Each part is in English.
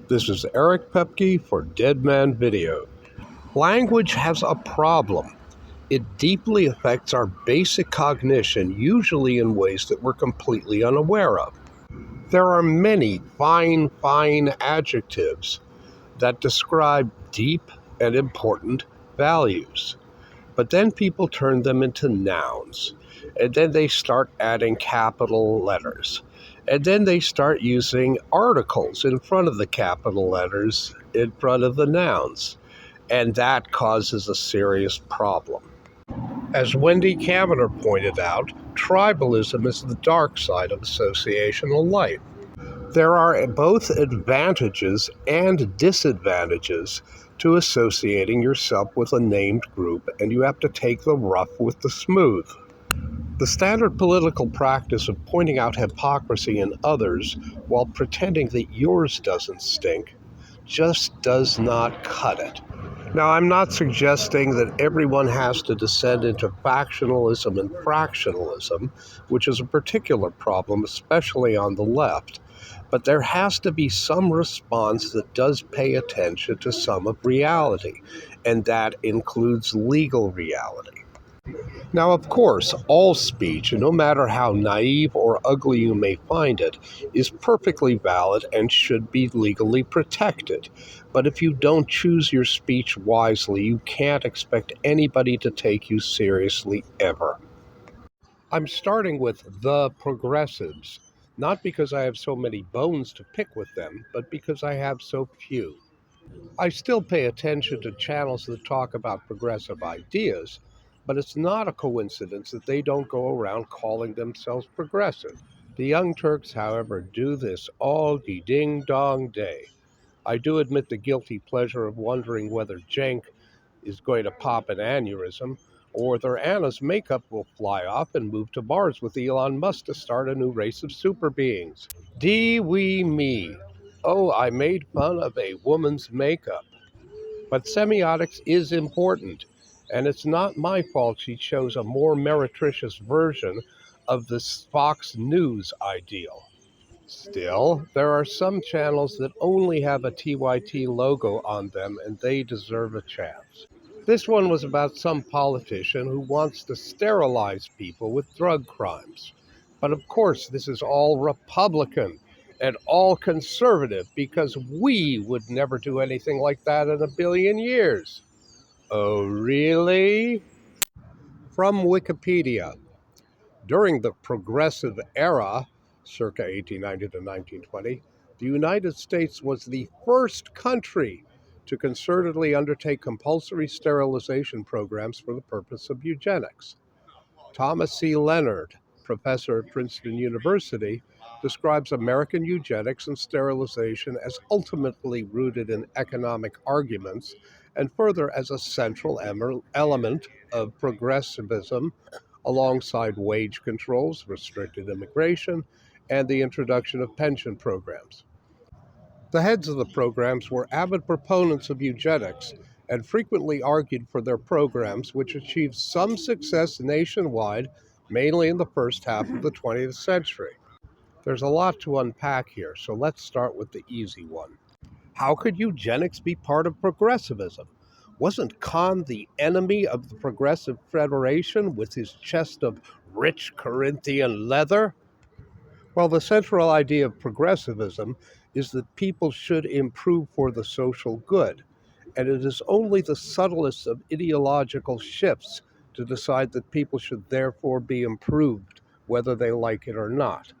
This is Eric Pepke for Dead Man Video. Language has a problem. It deeply affects our basic cognition, usually in ways that we're completely unaware of. There are many fine adjectives that describe deep and important values. But then people turn them into nouns, and then they start adding capital letters. And then they start using articles in front of the capital letters in front of the nouns. And that causes a serious problem. As Wendy Kavanagh pointed out, tribalism is the dark side of associational life. There are both advantages and disadvantages to associating yourself with a named group, and you have to take the rough with the smooth. The standard political practice of pointing out hypocrisy in others while pretending that yours doesn't stink just does not cut it. Now, I'm not suggesting that everyone has to descend into factionalism and fractionalism, which is a particular problem, especially on the left. But there has to be some response that does pay attention to some of reality, and that includes legal reality. Now, of course, all speech, no matter how naive or ugly you may find it, is perfectly valid and should be legally protected. But if you don't choose your speech wisely, you can't expect anybody to take you seriously ever. I'm starting with the progressives, not because I have so many bones to pick with them, but because I have so few. I still pay attention to channels that talk about progressive ideas, but it's not a coincidence that they don't go around calling themselves progressive. The Young Turks, however, do this all the ding-dong day. I do admit the guilty pleasure of wondering whether Cenk is going to pop an aneurysm, or whether Anna's makeup will fly off and move to Mars with Elon Musk to start a new race of super beings. Dee wee me. Oh, I made fun of a woman's makeup. But semiotics is important, and it's not my fault she chose a more meretricious version of the Fox News ideal. Still, there are some channels that only have a TYT logo on them, and they deserve a chance. This one was about some politician who wants to sterilize people with drug crimes. But of course, this is all Republican and all conservative because we would never do anything like that in a billion years. Oh, really? From Wikipedia. During the Progressive Era, circa 1890 to 1920, the United States was the first country to concertedly undertake compulsory sterilization programs for the purpose of eugenics. Thomas C. Leonard, professor at Princeton University, describes American eugenics and sterilization as ultimately rooted in economic arguments and further as a central element of progressivism alongside wage controls, restricted immigration, and the introduction of pension programs. The heads of the programs were avid proponents of eugenics and frequently argued for their programs, which achieved some success nationwide, mainly in the first half of the 20th century. There's a lot to unpack here, so let's start with the easy one. How could eugenics be part of progressivism? Wasn't Khan the enemy of the Progressive Federation with his chest of rich Corinthian leather? Well, the central idea of progressivism is that people should improve for the social good, and it is only the subtlest of ideological shifts to decide that people should therefore be improved, whether they like it or not.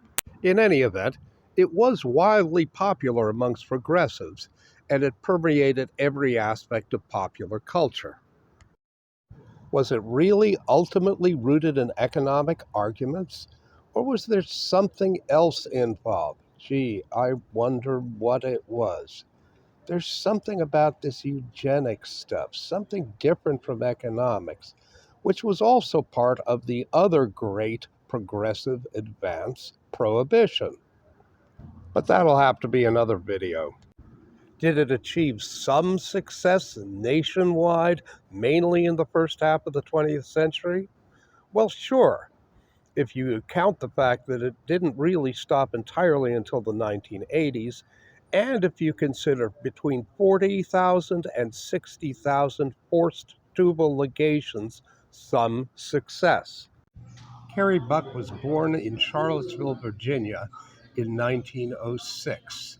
In any event, it was wildly popular amongst progressives, and it permeated every aspect of popular culture. Was it really ultimately rooted in economic arguments? Or was there something else involved? Gee, I wonder what it was. There's something about this eugenics stuff, something different from economics, which was also part of the other great progressive advance, prohibition. But that'll have to be another video. Did it achieve some success nationwide, mainly in the first half of the 20th century? Well, sure, if you count the fact that it didn't really stop entirely until the 1980s, And if you consider between 40,000 and 60,000 forced tubal ligations, some success. Carrie Buck was born in Charlottesville, Virginia in 1906.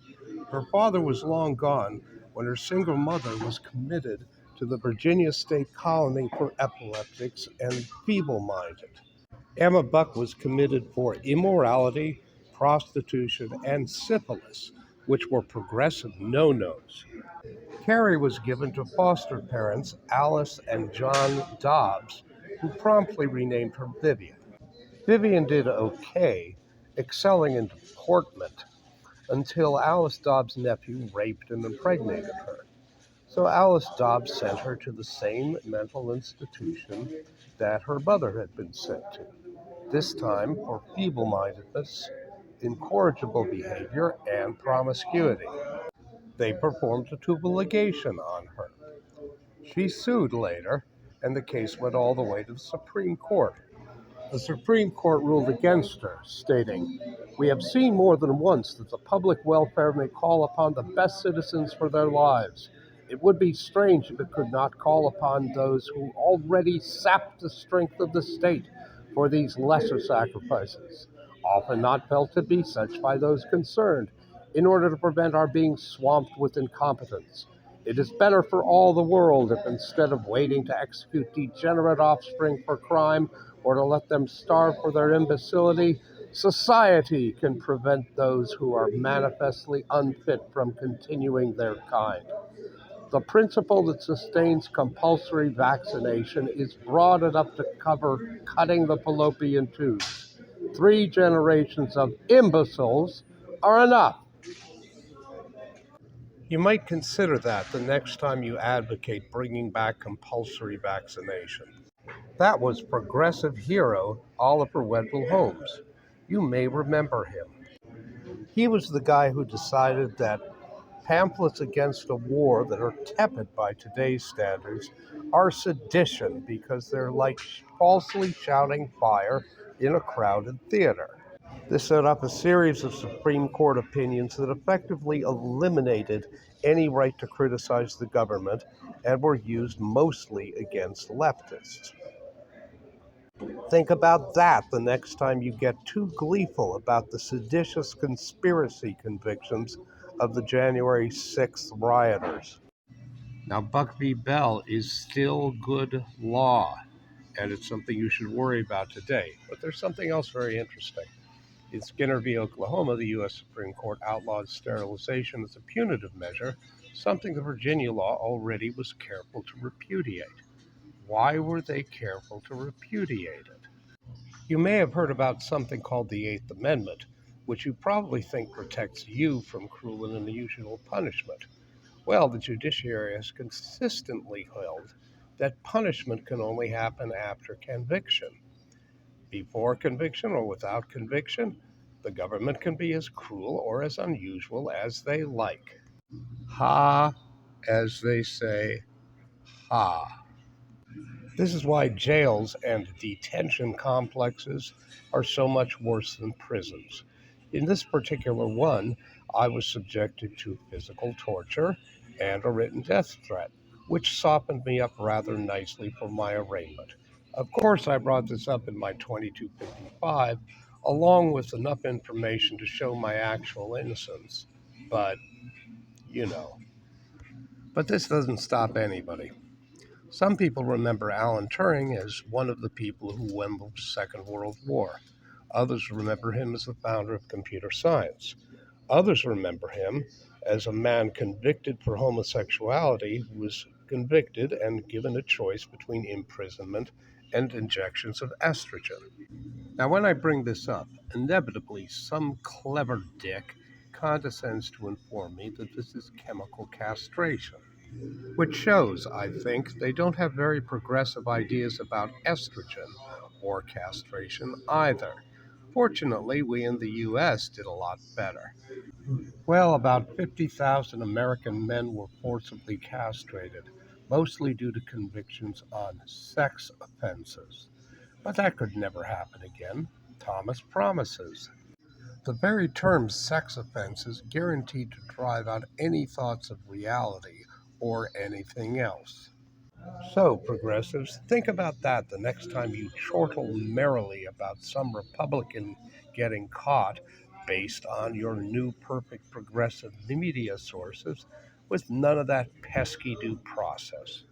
Her father was long gone when her single mother was committed to the Virginia State Colony for Epileptics and Feeble-Minded. Emma Buck was committed for immorality, prostitution, and syphilis, which were progressive no-nos. Carrie was given to foster parents Alice and John Dobbs, who promptly renamed her Vivian. Vivian did okay, excelling in deportment, until Alice Dobbs' nephew raped and impregnated her. So Alice Dobbs sent her to the same mental institution that her mother had been sent to, this time for feeble-mindedness, incorrigible behavior, and promiscuity. They performed a tubal ligation on her. She sued later, and the case went all the way to the Supreme Court. The Supreme Court ruled against her, stating, "We have seen more than once that the public welfare may call upon the best citizens for their lives. It would be strange if it could not call upon those who already sap the strength of the state for these lesser sacrifices, often not felt to be such by those concerned, in order to prevent our being swamped with incompetence. It is better for all the world if, instead of waiting to execute degenerate offspring for crime, or to let them starve for their imbecility, society can prevent those who are manifestly unfit from continuing their kind. The principle that sustains compulsory vaccination is broad enough to cover cutting the fallopian tubes. 3 generations of imbeciles are enough." You might consider that the next time you advocate bringing back compulsory vaccination. That was progressive hero Oliver Wendell Holmes. You may remember him. He was the guy who decided that pamphlets against a war that are tepid by today's standards are sedition because they're like falsely shouting fire in a crowded theater. This set up a series of Supreme Court opinions that effectively eliminated any right to criticize the government and were used mostly against leftists. Think about that the next time you get too gleeful about the seditious conspiracy convictions of the January 6th rioters. Now, Buck v. Bell is still good law, and it's something you should worry about today. But there's something else very interesting. In Skinner v. Oklahoma, the U.S. Supreme Court outlawed sterilization as a punitive measure, something the Virginia law already was careful to repudiate. Why were they careful to repudiate it? You may have heard about something called the Eighth Amendment, which you probably think protects you from cruel and unusual punishment. Well, the judiciary has consistently held that punishment can only happen after conviction. Before conviction or without conviction, the government can be as cruel or as unusual as they like. Ha, as they say, ha. This is why jails and detention complexes are so much worse than prisons. In this particular one, I was subjected to physical torture and a written death threat, which softened me up rather nicely for my arraignment. Of course, I brought this up in my 2255, along with enough information to show my actual innocence. But, you know. But this doesn't stop anybody. Some people remember Alan Turing as one of the people who won the Second World War. Others remember him as the founder of computer science. Others remember him as a man convicted for homosexuality who was convicted and given a choice between imprisonment and injections of estrogen. Now, when I bring this up, inevitably some clever dick condescends to inform me that this is chemical castration. Which shows, I think, they don't have very progressive ideas about estrogen or castration either. Fortunately, we in the U.S. did a lot better. Well, about 50,000 American men were forcibly castrated, mostly due to convictions on sex offenses. But that could never happen again. Thomas promises. The very term sex offense is guaranteed to drive out any thoughts of reality or anything else. So, progressives, think about that the next time you chortle merrily about some Republican getting caught based on your new perfect progressive media sources with none of that pesky due process.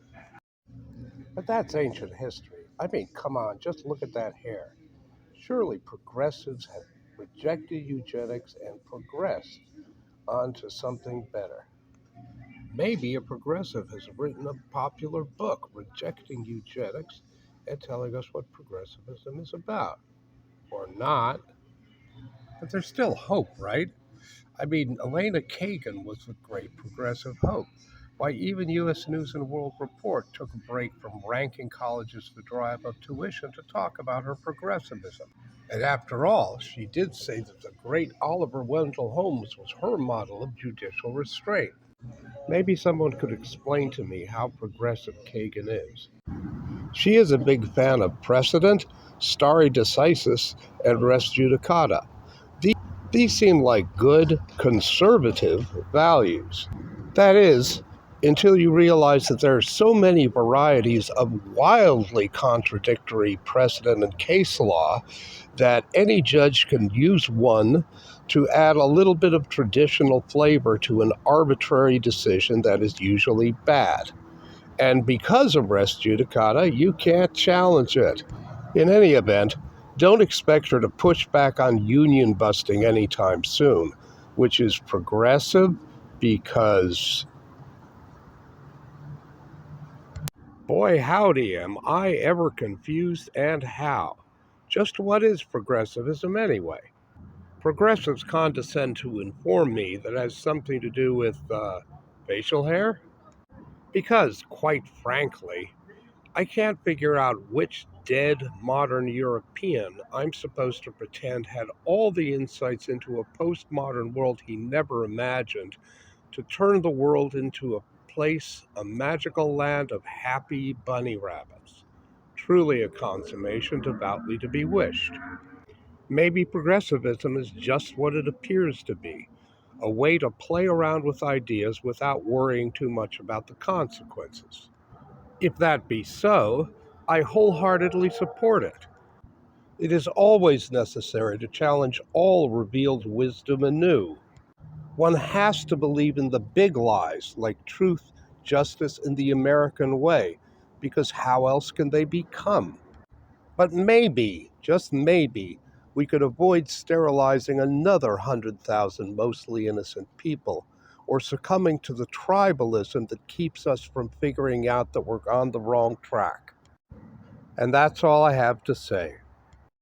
But that's ancient history. I mean, come on, just look at that hair. Surely progressives have rejected eugenics and progressed onto something better. Maybe a progressive has written a popular book rejecting eugenics and telling us what progressivism is about. Or not. But there's still hope, right? I mean, Elena Kagan was the great progressive hope. Why, even U.S. News and World Report took a break from ranking colleges to drive up tuition to talk about her progressivism. And after all, she did say that the great Oliver Wendell Holmes was her model of judicial restraint. Maybe someone could explain to me how progressive Kagan is. She is a big fan of precedent, stare decisis, and res judicata. These seem like good, conservative values. That is, until you realize that there are so many varieties of wildly contradictory precedent and case law that any judge can use one to add a little bit of traditional flavor to an arbitrary decision that is usually bad. And because of res judicata, you can't challenge it. In any event, don't expect her to push back on union busting anytime soon, which is progressive because, boy howdy, am I ever confused and how. Just what is progressivism anyway? Progressives condescend to inform me that it has something to do with facial hair? Because, quite frankly, I can't figure out which dead modern European I'm supposed to pretend had all the insights into a postmodern world he never imagined to turn the world into a magical land of happy bunny rabbits. Truly a consummation devoutly to be wished. Maybe progressivism is just what it appears to be, a way to play around with ideas without worrying too much about the consequences. If that be so, I wholeheartedly support it. It is always necessary to challenge all revealed wisdom anew. One has to believe in the big lies like truth, justice, and the American way, because how else can they become? But maybe, just maybe, we could avoid sterilizing another 100,000 mostly innocent people, or succumbing to the tribalism that keeps us from figuring out that we're on the wrong track. And that's all I have to say.